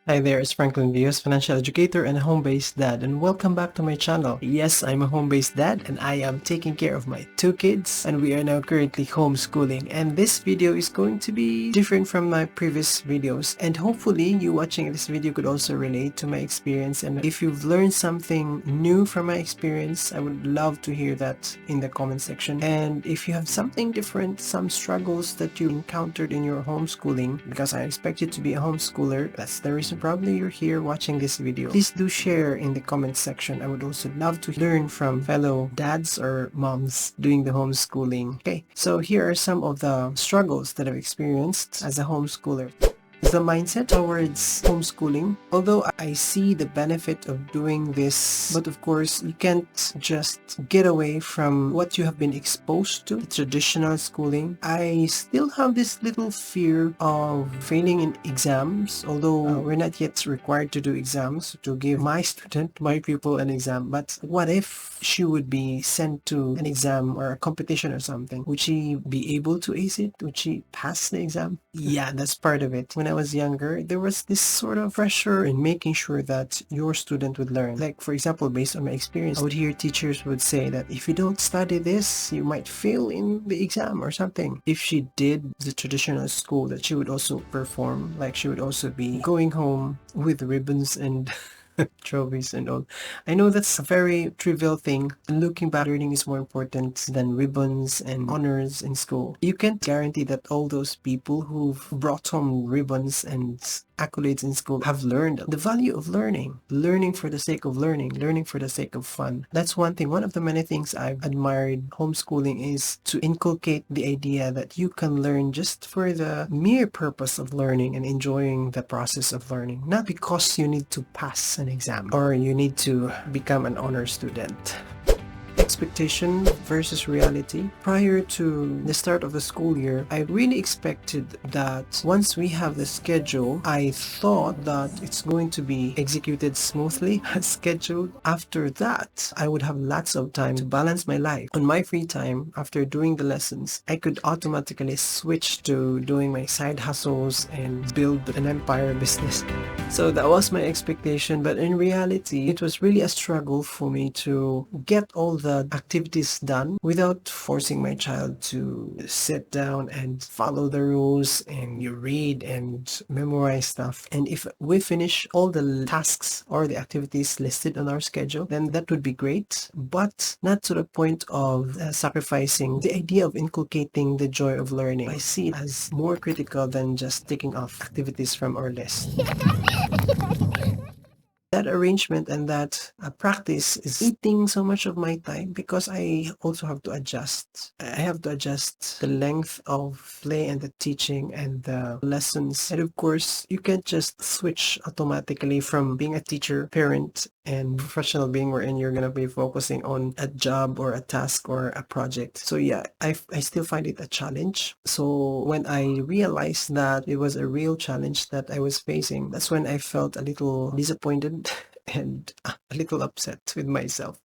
Hi there, it's Franklin Diaz, financial educator and a home-based dad, and welcome back to my channel. Yes, I'm a home-based dad and I am taking care of my two kids, and we are now currently homeschooling, and this video is going to be different from my previous videos, and hopefully you watching this video could also relate to my experience, and if you've learned something new from my experience, I would love to hear that in the comment section. And if you have something different, some struggles that you encountered in your homeschooling, because I expect you to be a homeschooler, that's the reason probably you're here watching this video, please do share in the comment section. I would also love to learn from fellow dads or moms doing the homeschooling. Okay, so here are some of the struggles that I've experienced as a homeschooler. The mindset towards homeschooling. Although I see the benefit of doing this, but of course you can't just get away from what you have been exposed to, the traditional schooling. I still have this little fear of failing in exams, although we're not yet required to do exams to give my student, my pupil, an exam. But what if she would be sent to an exam or a competition or something? Would she be able to ace it? Would she pass the exam? Yeah, that's part of it. When I was younger, there was this sort of pressure in making sure that your student would learn. Like, for example, based on my experience, I would hear teachers would say that if you don't study this, you might fail in the exam or something. If she did the traditional school, that she would also perform, like she would also be going home with ribbons and trophies and all. I know that's a very trivial thing. Looking back, learning is more important than ribbons and honors in school. You can't guarantee that all those people who've brought home ribbons and accolades in school have learned the value of learning for the sake of learning for the sake of fun. That's one thing. One of the many things I've admired homeschooling is to inculcate the idea that you can learn just for the mere purpose of learning and enjoying the process of learning, not because you need to pass an exam or you need to become an honor student. Expectation versus reality. Prior to the start of the school year, I really expected that once we have the schedule, I thought that it's going to be executed smoothly as scheduled. After that, I would have lots of time to balance my life. On my free time, after doing the lessons, I could automatically switch to doing my side hustles and build an empire business. So that was my expectation, but in reality, it was really a struggle for me to get all the activities done without forcing my child to sit down and follow the rules and you read and memorize stuff. And if we finish all the tasks or the activities listed on our schedule, then that would be great, but not to the point of sacrificing the idea of inculcating the joy of learning. I see it as more critical than just taking off activities from our list. That arrangement and that practice is eating so much of my time because I also have to adjust. I have to adjust the length of play and the teaching and the lessons. And of course, you can't just switch automatically from being a teacher, parent, and professional being wherein you're going to be focusing on a job or a task or a project. So yeah, I still find it a challenge. So when I realized that it was a real challenge that I was facing, that's when I felt a little disappointed and a little upset with myself.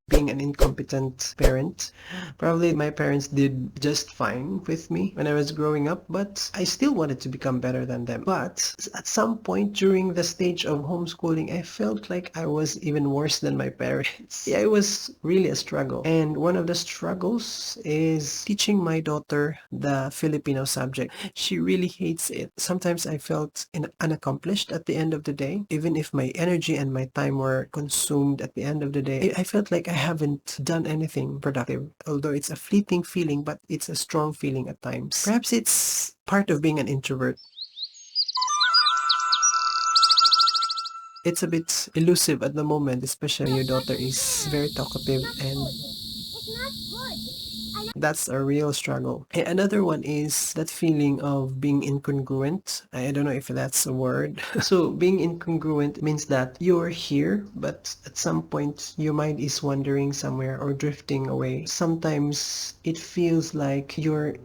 Being an incompetent parent. Probably my parents did just fine with me when I was growing up, but I still wanted to become better than them. But at some point during the stage of homeschooling, I felt like I was even worse than my parents. Yeah, it was really a struggle. And one of the struggles is teaching my daughter the Filipino subject. She really hates it. Sometimes I felt unaccomplished at the end of the day. Even if my energy and my time were consumed at the end of the day, I felt like I haven't done anything productive. Although it's a fleeting feeling, but it's a strong feeling at times. Perhaps it's part of being an introvert. It's a bit elusive at the moment, especially when your daughter is very talkative, and that's a real struggle. And another one is that feeling of being incongruent. I don't know if that's a word. So being incongruent means that you're here, but at some point your mind is wandering somewhere or drifting away. Sometimes it feels like you're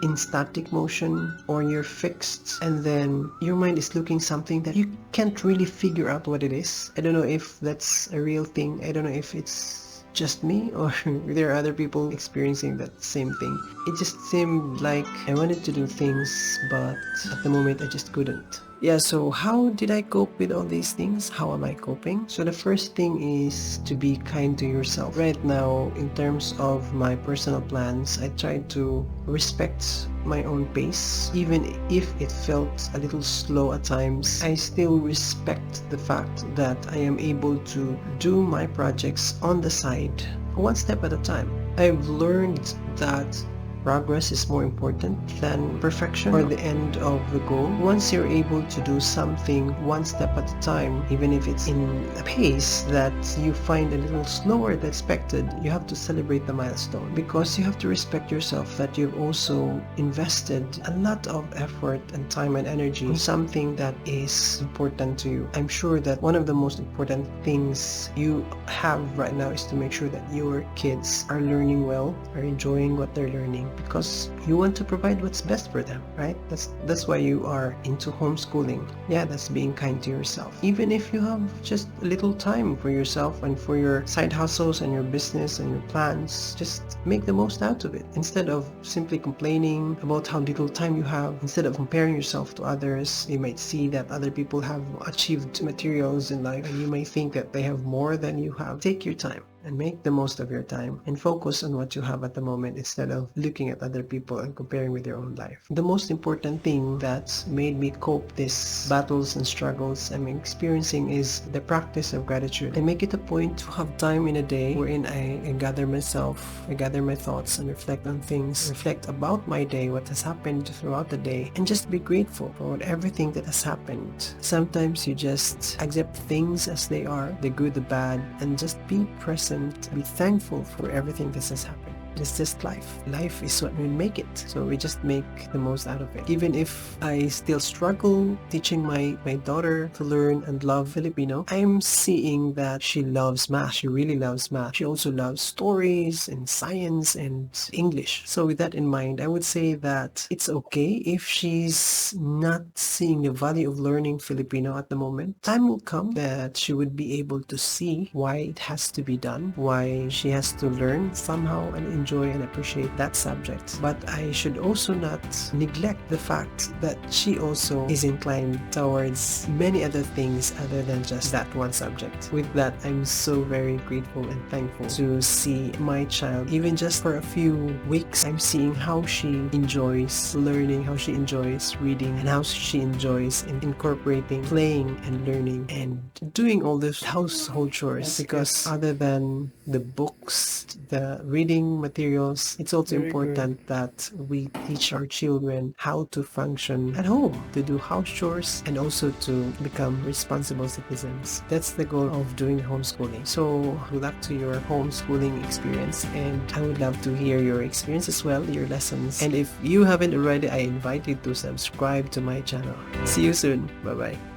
in static motion or you're fixed, and then your mind is looking something that you can't really figure out what it is. I don't know if that's a real thing. I don't know if it's just me, or there are other people experiencing that same thing? It just seemed like I wanted to do things, but at the moment I just couldn't. Yeah, so how did I cope with all these things? How am I coping? So the first thing is to be kind to yourself. Right now, in terms of my personal plans, I try to respect my own pace. Even if it felt a little slow at times, I still respect the fact that I am able to do my projects on the side, one step at a time. I've learned that progress is more important than perfection or the end of the goal. Once you're able to do something one step at a time, even if it's in a pace that you find a little slower than expected, you have to celebrate the milestone, because you have to respect yourself that you've also invested a lot of effort and time and energy on something that is important to you. I'm sure that one of the most important things you have right now is to make sure that your kids are learning well, are enjoying what they're learning, because you want to provide what's best for them, right? That's why you are into homeschooling. Yeah, that's being kind to yourself. Even if you have just a little time for yourself and for your side hustles and your business and your plans, just make the most out of it. Instead of simply complaining about how little time you have, instead of comparing yourself to others, you might see that other people have achieved materials in life and you may think that they have more than you have. Take your time and make the most of your time and focus on what you have at the moment instead of looking at other people and comparing with your own life. The most important thing that's made me cope these battles and struggles I'm experiencing is the practice of gratitude. I make it a point to have time in a day wherein I gather myself, I gather my thoughts and reflect on things, reflect about my day, what has happened throughout the day, and just be grateful for everything that has happened. Sometimes you just accept things as they are, the good, the bad, and just be present, be thankful for everything that has happened. It's just life. Life is what we make it. So we just make the most out of it. Even if I still struggle teaching my daughter to learn and love Filipino, I'm seeing that she loves math. She really loves math. She also loves stories and science and English. So with that in mind, I would say that it's okay if she's not seeing the value of learning Filipino at the moment. Time will come that she would be able to see why it has to be done, why she has to learn somehow and enjoy and appreciate that subject. But I should also not neglect the fact that she also is inclined towards many other things other than just that one subject. With that, I'm so very grateful and thankful to see my child, even just for a few weeks, I'm seeing how she enjoys learning, how she enjoys reading, and how she enjoys incorporating playing and learning and doing all those household chores. Because other than the books, the reading materials, it's also important that we teach our children how to function at home, to do house chores, and also to become responsible citizens. That's the goal of doing homeschooling. So good luck to your homeschooling experience, and I would love to hear your experience as well, your lessons. And if you haven't already, I invite you to subscribe to my channel. See you soon. Bye-bye.